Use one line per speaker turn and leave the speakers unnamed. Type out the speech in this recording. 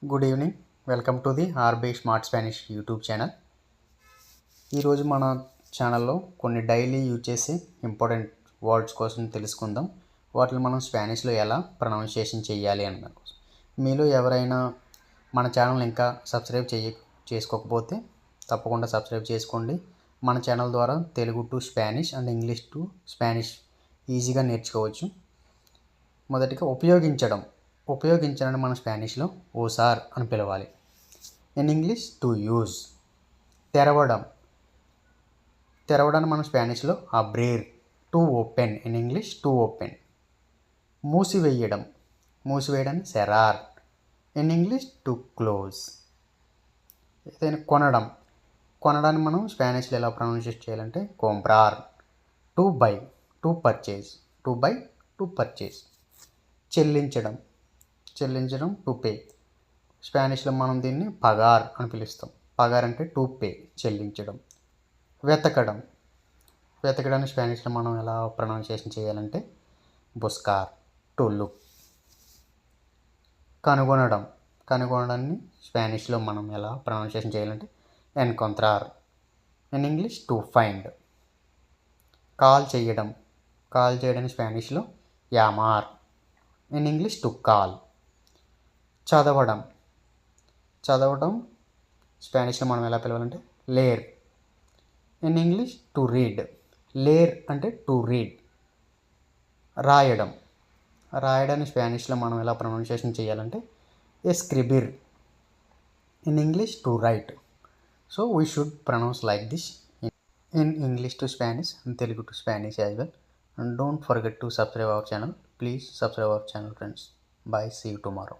Good evening. Welcome to the RB smart Spanish YouTube channel. ఈరోజు మన ఛానల్లో కొన్ని డైలీ యూజ్ చేసే ఇంపార్టెంట్ వర్డ్స్ కోసం తెలుసుకుందాం. వాటిని మనం స్పానిష్లో ఎలా ప్రొనౌన్సియేషన్ చేయాలి అన్న దానికోసం. మీలో ఎవరైనా మన ఛానల్ ఇంకా సబ్స్క్రైబ్ చేసుకోకపోతే తప్పకుండా సబ్స్క్రైబ్ చేసుకోండి. మన ఛానల్ ద్వారా Telugu to Spanish and English to Spanish ఈజీగా నేర్చుకోవచ్చు. మొదటిగా ఉపయోగించడం మన స్పానిష్లో ఓసార్ అని పిలవాలి. In English to use. తెరవడాన్ని మన స్పానిష్లో అబ్రీర్. To open. In English to open. మూసివేయడాన్ని సెరార్. In English to close. ఏదైనా కొనడాన్ని మనం స్పానిష్లో ఎలా ప్రొనౌన్సియేట్ చేయాలంటే కొంప్రార్. To buy. To purchase. చెల్లించడం టు పే. స్పానిష్లో మనం దీన్ని పగార్ అని పిలుస్తాం. పగార్ అంటే టు పే, చెల్లించడం. వెతకడాన్ని స్పానిష్లో మనం ఎలా ప్రొనౌన్సియేషన్ చేయాలంటే బుస్కార్. To look. కనుగొనడాన్ని స్పానిష్లో మనం ఎలా ప్రొనౌన్సియేషన్ చేయాలంటే ఎన్కొంత్రార్. In English to find. Call చేయడాన్ని స్పానిష్లో యామార్. In English to call. చదవడం స్పానిష్లో మనం ఎలా పిలవాలంటే లేర్. In English to read. లేర్ అంటే టు రీడ్. రాయడాన్ని స్పానిష్లో మనం ఎలా ప్రొనౌన్సియేషన్ చేయాలంటే ఎస్క్రిబిర్. In English to write. So we should pronounce like this in English to Spanish and Telugu to Spanish as well. And don't forget to subscribe our channel. Please subscribe our channel, friends. Bye. See you tomorrow.